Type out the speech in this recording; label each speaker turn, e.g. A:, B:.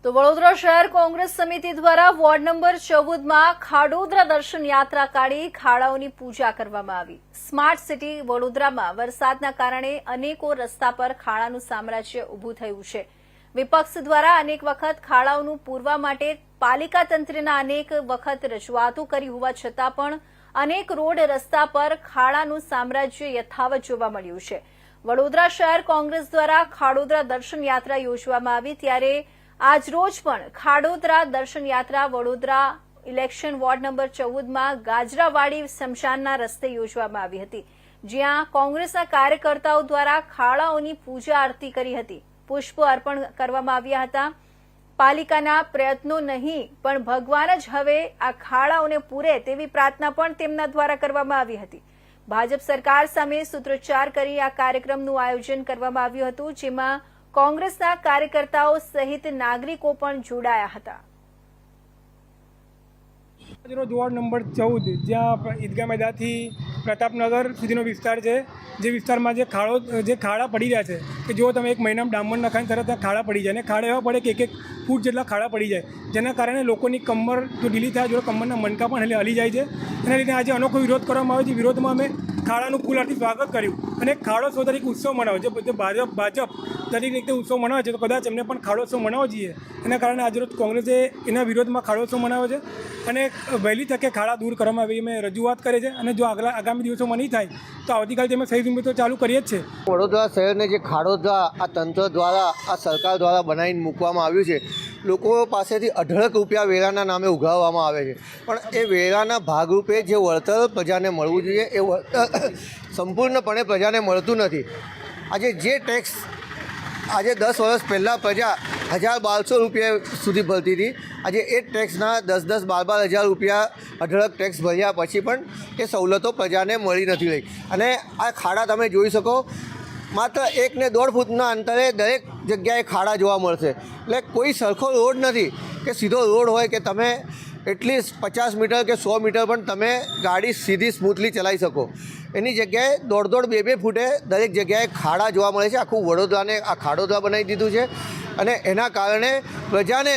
A: તો વડોદરા શહેર કોંગ્રેસ સમિતિ દ્વારા વોર્ડ નંબર 14માં ખાડોદરા દર્શન યાત્રા કાઢી ખાડાઓની પૂજા કરવામાં આવી। સ્માર્ટ સિટી વડોદરામાં વરસાદના કારણે અનેકો રસ્તા પર ખાડાનું સામ્રાજ્ય ઊભું થયું છે। વિપક્ષ દ્વારા અનેક વખત ખાડાઓનું પૂરવા માટે પાલિકા તંત્રના અનેક વખત રજૂઆતો કરી હોવા છતાં પણ અનેક રોડ રસ્તા પર ખાડાનું સામ્રાજ્ય યથાવત જોવા મળ્યું છે। વડોદરા શહેર કોંગ્રેસ દ્વારા ખાડોદરા દર્શન યાત્રા યોજવામાં આવી, ત્યારે આજરોજ પણ ખાડોદરા દર્શન યાત્રા વડોદરા ઇલેક્શન વોર્ડ નંબર 14માં ગાજરાવાડી સ્મશાનના રસ્તે યોજવામાં આવી હતી, જ્યાં કોંગ્રેસના કાર્યકર્તાઓ દ્વારા ખાડાઓની પૂજા આરતી કરી હતી, પુષ્પ અર્પણ કરવામાં આવ્યા હતા। પાલિકાના પ્રયત્નો નહીં પણ ભગવાન જ હવે આ ખાડાઓને પૂરે તેવી પ્રાર્થના પણ તેમના દ્વારા કરવામાં આવી હતી। ભાજપ સરકાર સામે સૂત્રોચ્ચાર કરી આ કાર્યક્રમનું આયોજન કરવામાં આવ્યું હતું, જેમાં કોંગ્રેસના કાર્યકર્તાઓ સહિત નાગરિકો પણ જોડાયા હતા।
B: આજરોજ વોર્ડ નંબર 14 જ્યાં ઈદગાહ મેદાનથી પ્રતાપનગર સુધીનો વિસ્તાર છે, જે વિસ્તારમાં જે ખાડા પડી રહ્યા છે કે જો તમે એક મહિનામાં ડામર નખાઈને તરત ત્યાં ખાડા પડી જાય, અને ખાડા એવા પડે કે 1 ફૂટ જેટલા ખાડા પડી જાય, જેના કારણે લોકોની કમર જો ઢીલી થાય, જો કમરના મણકા પણ હલી જાય છે। એના લીધે આજે અનોખો વિરોધ કરવામાં આવ્યો છે। વિરોધમાં અમે ખાડાનું ફૂલહારથી સ્વાગત કર્યું અને ખાડો સો તરીકે ઉત્સવ મનાવ્યો છે। ભાજપ તરીકે રીતે ઉત્સવ મનાવે છે, તો કદાચ એમને પણ ખાડોત્સવ મનાવવો જોઈએ। એના કારણે આજરોજ કોંગ્રેસે એના વિરોધમાં ખાડોત્સવ મનાવ્યો છે અને વહેલી તકે ખાડા દૂર કરવામાં આવી અમે રજૂઆત કરી છે, અને જો આગામી દિવસોમાં નહીં થાય તો આવતીકાલથી અમે સહી ઝુંબેશ તો ચાલુ કરીએ જ છે।
C: વડોદરા શહેરને જે ખાડોદરા આ તંત્ર દ્વારા આ સરકાર દ્વારા બનાવીને મૂકવામાં આવ્યું છે, લોકો પાસેથી અઢળક રૂપિયા વેરાના નામે ઉઘરાવવામાં આવે છે, પણ એ વેરાના ભાગરૂપે જે વળતર પ્રજાને મળવું જોઈએ એ વળતર સંપૂર્ણપણે પ્રજાને મળતું નથી। આજે જે ટેક્સ આજે 10 વર્ષ પહેલાં પ્રજા 1,000-1,200 રૂપિયા સુધી ભરતી હતી, આજે એ ટેક્સના 10,000-12,000 રૂપિયા અઢળક ટેક્સ ભર્યા પછી પણ એ સવલતો પ્રજાને મળી નથી રહી। અને આ ખાડા તમે જોઈ શકો, માત્ર 1 ને 1.5 ફૂટના અંતરે દરેક જગ્યાએ ખાડા જોવા મળશે। એટલે કોઈ સરખો રોડ નથી કે સીધો રોડ હોય કે તમે એટલીસ્ટ 50 મીટર કે 100 મીટર પણ તમે ગાડી સીધી સ્મૂથલી ચલાવી શકો। એની જગ્યાએ 1.5-2 ફૂટે દરેક જગ્યાએ ખાડા જોવા મળે છે। આખું વડોદરાને આ ખાડોદરા બનાવી દીધું છે, અને એના કારણે પ્રજાને